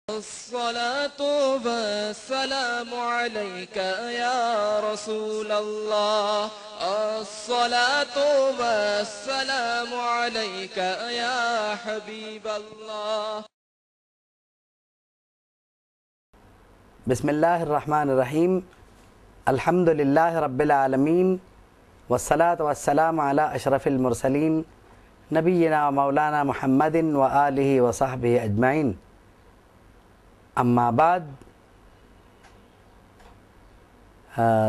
الصلاة والسلام عليك يا رسول الله. الصلاة والسلام عليك يا حبيب الله. بسم الله الرحمن الرحيم. الحمد لله رب العالمين والصلاة والسلام على أشرف المرسلين نبينا ومولانا محمد وآله وصحبه أجمعين. اما بعد،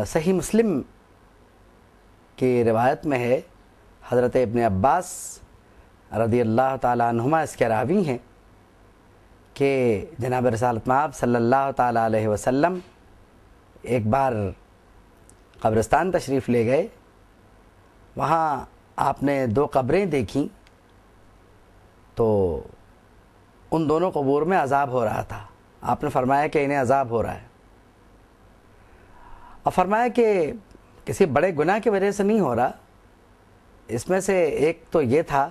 صحیح مسلم کی روایت میں ہے، حضرت ابن عباس رضی اللہ تعالیٰ عنہما اس کے راوی ہیں کہ جناب رسالت مآب صلی اللہ تعالیٰ علیہ وسلم ایک بار قبرستان تشریف لے گئے. وہاں آپ نے دو قبریں دیکھیں تو ان دونوں قبور میں عذاب ہو رہا تھا. آپ نے فرمایا کہ انہیں عذاب ہو رہا ہے، اور فرمایا کہ کسی بڑے گناہ کی وجہ سے نہیں ہو رہا. اس میں سے ایک تو یہ تھا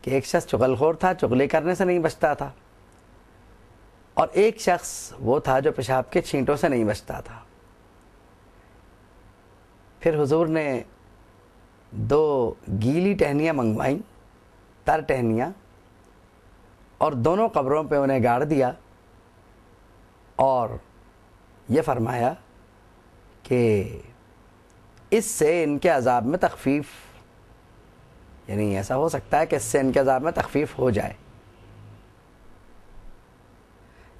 کہ ایک شخص چغل خور تھا، چغلی کرنے سے نہیں بچتا تھا، اور ایک شخص وہ تھا جو پیشاب کے چھینٹوں سے نہیں بچتا تھا. پھر حضور نے دو گیلی ٹہنیاں منگوائیں، تر ٹہنیاں، اور دونوں قبروں پہ انہیں گاڑ دیا، اور یہ فرمایا کہ اس سے ان کے عذاب میں تخفیف، یعنی ایسا ہو سکتا ہے کہ اس سے ان کے عذاب میں تخفیف ہو جائے،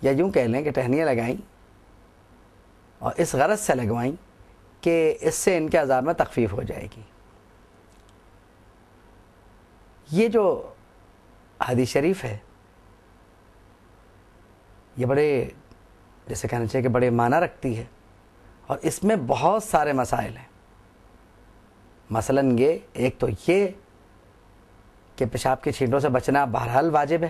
یا یوں کہہ لیں کہ ٹہنیاں لگائیں اور اس غرض سے لگوائیں کہ اس سے ان کے عذاب میں تخفیف ہو جائے گی. یہ جو حدیث شریف ہے یہ بڑے، جیسے کہنا چاہیے کہ بڑے معنی رکھتی ہے، اور اس میں بہت سارے مسائل ہیں. مثلاً یہ ایک تو یہ کہ پیشاب کے چھینٹوں سے بچنا بہرحال واجب ہے.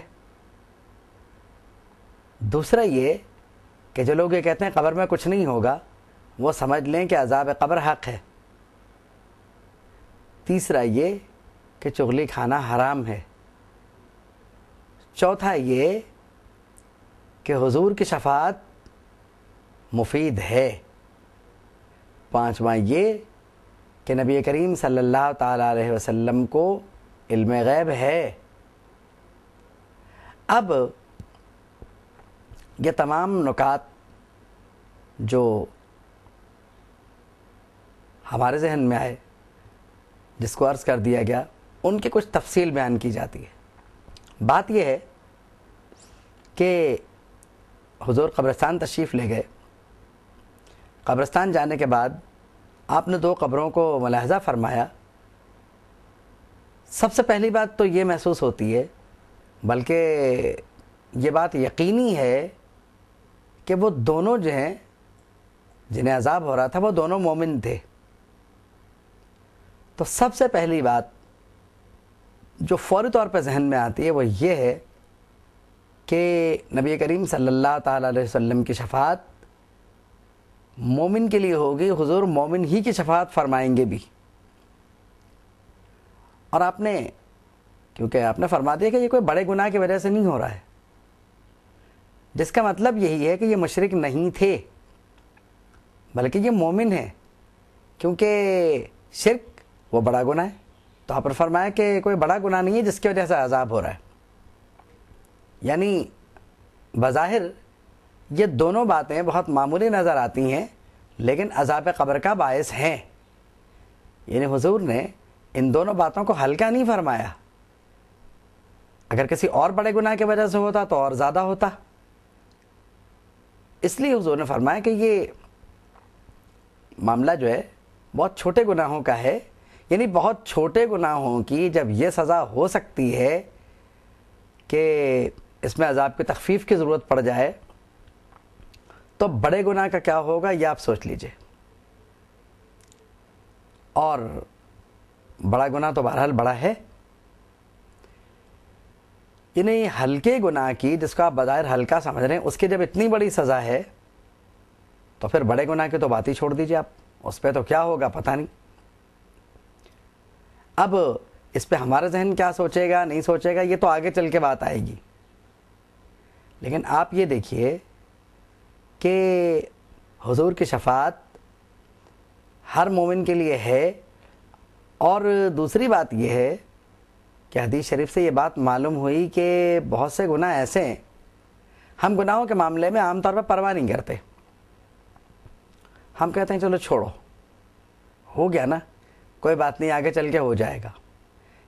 دوسرا یہ کہ جو لوگ یہ کہتے ہیں قبر میں کچھ نہیں ہوگا، وہ سمجھ لیں کہ عذاب قبر حق ہے. تیسرا یہ کہ چغلی کھانا حرام ہے. چوتھا یہ کہ حضور کی شفاعت مفید ہے. پانچواں یہ کہ نبی کریم صلی اللہ تعالیٰ علیہ وسلم کو علم غیب ہے. اب یہ تمام نکات جو ہمارے ذہن میں آئے، جس کو عرض کر دیا گیا، ان کی کچھ تفصیل بیان کی جاتی ہے. بات یہ ہے کہ حضور قبرستان تشریف لے گئے. قبرستان جانے کے بعد آپ نے دو قبروں کو ملاحظہ فرمایا. سب سے پہلی بات تو یہ محسوس ہوتی ہے، بلکہ یہ بات یقینی ہے کہ وہ دونوں جو ہیں جنہیں عذاب ہو رہا تھا وہ دونوں مومن تھے. تو سب سے پہلی بات جو فوری طور پہ ذہن میں آتی ہے وہ یہ ہے کہ نبی کریم صلی اللہ تعالیٰ علیہ وسلم کی شفاعت مومن کے لیے ہوگی. حضور مومن ہی کی شفاعت فرمائیں گے بھی. اور آپ نے، کیونکہ آپ نے فرما دیا کہ یہ کوئی بڑے گناہ کی وجہ سے نہیں ہو رہا ہے، جس کا مطلب یہی ہے کہ یہ مشرک نہیں تھے بلکہ یہ مومن ہیں، کیونکہ شرک وہ بڑا گناہ ہے. تو آپ نے فرمایا کہ کوئی بڑا گناہ نہیں ہے جس کی وجہ سے عذاب ہو رہا ہے. یعنی بظاہر یہ دونوں باتیں بہت معمولی نظر آتی ہیں، لیکن عذاب قبر کا باعث ہیں. یعنی حضور نے ان دونوں باتوں کو ہلکا نہیں فرمایا. اگر کسی اور بڑے گناہ کی وجہ سے ہوتا تو اور زیادہ ہوتا. اس لیے حضور نے فرمایا کہ یہ معاملہ جو ہے بہت چھوٹے گناہوں کا ہے. یعنی بہت چھوٹے گناہوں کی جب یہ سزا ہو سکتی ہے کہ اس میں عذاب کی تخفیف کی ضرورت پڑ جائے، تو بڑے گناہ کا کیا ہوگا یہ آپ سوچ لیجئے. اور بڑا گناہ تو بہرحال بڑا ہے. یعنی ہلکے گناہ کی، جس کو آپ بظاہر ہلکا سمجھ رہے ہیں، اس کی جب اتنی بڑی سزا ہے تو پھر بڑے گناہ کی تو بات ہی چھوڑ دیجئے آپ. اس پہ تو کیا ہوگا پتہ نہیں. اب اس پہ ہمارا ذہن کیا سوچے گا نہیں سوچے گا یہ تو آگے چل کے بات آئے گی. لیکن آپ یہ دیکھیے کہ حضور کی شفاعت ہر مومن کے لیے ہے. اور دوسری بات یہ ہے کہ حدیث شریف سے یہ بات معلوم ہوئی کہ بہت سے گناہ ایسے ہیں ہم گناہوں کے معاملے میں عام طور پر پرواہ نہیں کرتے. ہم کہتے ہیں چلو چھوڑو، ہو گیا نا، کوئی بات نہیں، آگے چل کے ہو جائے گا.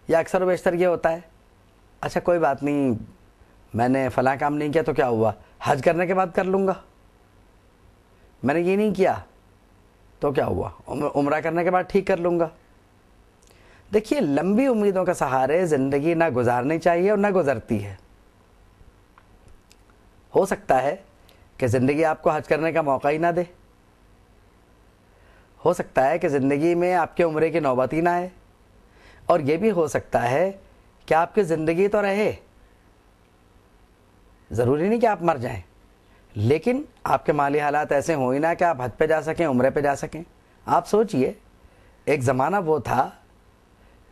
یا اکثر و بیشتر یہ ہوتا ہے، اچھا کوئی بات نہیں، میں نے فلاں کام نہیں کیا تو کیا ہوا، حج کرنے کے بعد کر لوں گا. میں نے یہ نہیں کیا تو کیا ہوا، عمرہ کرنے کے بعد ٹھیک کر لوں گا. دیکھیے، لمبی امیدوں کے سہارے زندگی نہ گزارنی چاہیے اور نہ گزرتی ہے. ہو سکتا ہے کہ زندگی آپ کو حج کرنے کا موقع ہی نہ دے، ہو سکتا ہے کہ زندگی میں آپ کے عمرے کی نوبت ہی نہ آئے، اور یہ بھی ہو سکتا ہے کہ آپ کی زندگی تو رہے، ضروری نہیں کہ آپ مر جائیں، لیکن آپ کے مالی حالات ایسے ہوں ہی نہ کہ آپ حج پہ جا سکیں، عمرے پہ جا سکیں. آپ سوچئے، ایک زمانہ وہ تھا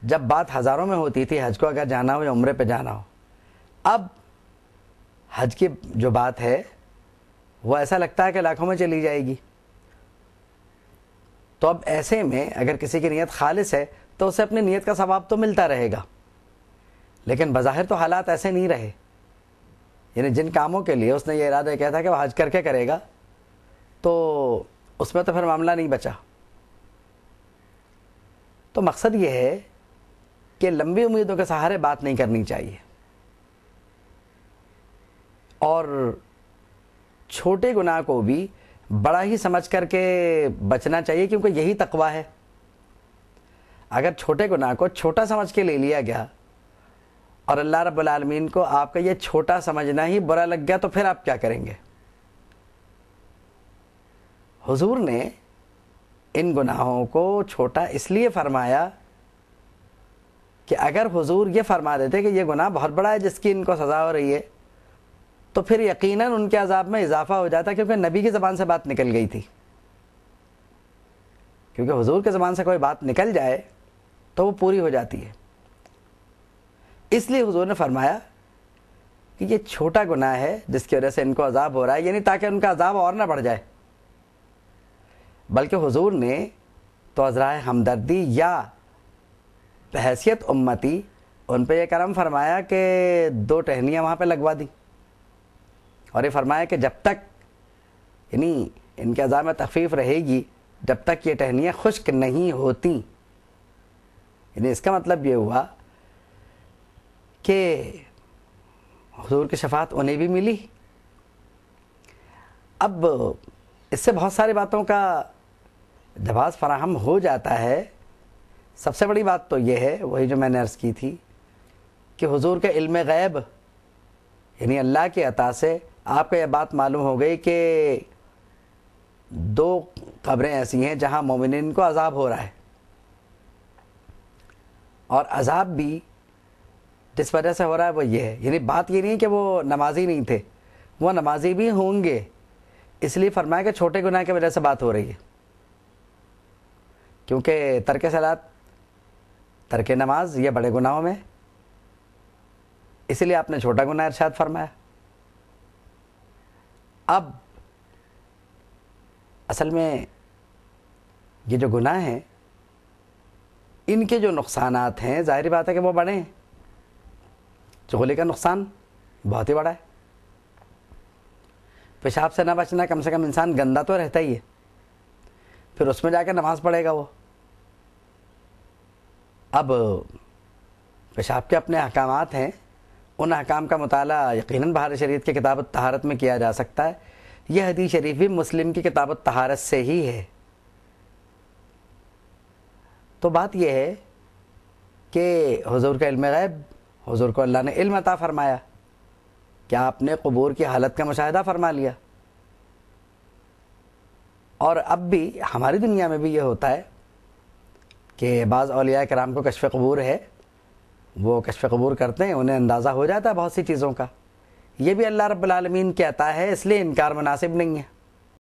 جب بات ہزاروں میں ہوتی تھی حج کو اگر جانا ہو یا عمرے پہ جانا ہو. اب حج کی جو بات ہے وہ ایسا لگتا ہے کہ لاکھوں میں چلی جائے گی. تو اب ایسے میں اگر کسی کی نیت خالص ہے تو اسے اپنی نیت کا ثواب تو ملتا رہے گا، لیکن بظاہر تو حالات ایسے نہیں رہے. یعنی جن کاموں کے لیے اس نے یہ ارادہ کیا تھا کہ وہ حج کر کے کرے گا، تو اس میں تو پھر معاملہ نہیں بچا. تو مقصد یہ ہے کہ لمبی امیدوں کے سہارے بات نہیں کرنی چاہیے، اور چھوٹے گناہ کو بھی بڑا ہی سمجھ کر کے بچنا چاہیے، کیونکہ یہی تقویٰ ہے. اگر چھوٹے گناہ کو چھوٹا سمجھ کے لے لیا گیا اور اللہ رب العالمین کو آپ کا یہ چھوٹا سمجھنا ہی برا لگ گیا تو پھر آپ کیا کریں گے؟ حضور نے ان گناہوں کو چھوٹا اس لیے فرمایا کہ اگر حضور یہ فرما دیتے کہ یہ گناہ بہت بڑا ہے جس کی ان کو سزا ہو رہی ہے، تو پھر یقیناً ان کے عذاب میں اضافہ ہو جاتا، کیونکہ نبی کی زبان سے بات نکل گئی تھی. کیونکہ حضور کی زبان سے کوئی بات نکل جائے تو وہ پوری ہو جاتی ہے. اس لیے حضور نے فرمایا کہ یہ چھوٹا گناہ ہے جس کی وجہ سے ان کو عذاب ہو رہا ہے، یعنی تاکہ ان کا عذاب اور نہ بڑھ جائے. بلکہ حضور نے تو عذرائے ہمدردی یا بحیثیت امتی ان پہ یہ کرم فرمایا کہ 2 ٹہنیاں وہاں پہ لگوا دی، اور یہ فرمایا کہ جب تک یعنی ان کے عذاب میں تخفیف رہے گی جب تک یہ ٹہنیاں خشک نہیں ہوتی. یعنی اس کا مطلب یہ ہوا کہ حضور کی شفاعت انہیں بھی ملی. اب اس سے بہت ساری باتوں کا جواز فراہم ہو جاتا ہے. سب سے بڑی بات تو یہ ہے، وہی جو میں نے عرض کی تھی، کہ حضور کے علم غیب یعنی اللہ کی عطا سے آپ کو یہ بات معلوم ہو گئی کہ 2 قبریں ایسی ہیں جہاں مومنین کو عذاب ہو رہا ہے، اور عذاب بھی جس وجہ سے ہو رہا ہے وہ یہ ہے. یعنی بات یہ نہیں کہ وہ نمازی نہیں تھے، وہ نمازی بھی ہوں گے، اس لیے فرمایا کہ چھوٹے گناہ کی وجہ سے بات ہو رہی ہے، کیونکہ ترک صلاۃ، ترک نماز یہ بڑے گناہوں میں، اس لیے آپ نے چھوٹا گناہ ارشاد فرمایا. اب اصل میں یہ جو گناہ ہیں ان کے جو نقصانات ہیں ظاہری بات ہے کہ وہ بڑے ہیں. چغلی کا نقصان بہت ہی بڑا ہے. پیشاب سے نہ بچنا، کم سے کم انسان گندا تو رہتا ہی ہے، پھر اس میں جا کے نماز پڑھے گا وہ. اب پیشاب کے اپنے احکامات ہیں، ان احکام کا مطالعہ یقیناً بہار شریعت کی کتاب الطہارت میں کیا جا سکتا ہے. یہ حدیث شریف بھی مسلم کی کتاب الطہارت سے ہی ہے. تو بات یہ ہے کہ حضور کا علم غیب، حضور کو اللہ نے علم عطا فرمایا، کیا آپ نے قبور کی حالت کا مشاہدہ فرما لیا. اور اب بھی ہماری دنیا میں بھی یہ ہوتا ہے کہ بعض اولیاء کرام کو کشف قبور ہے، وہ کشف قبور کرتے ہیں، انہیں اندازہ ہو جاتا ہے بہت سی چیزوں کا. یہ بھی اللہ رب العالمین کی عطا ہے، اس لیے انکار مناسب نہیں ہے.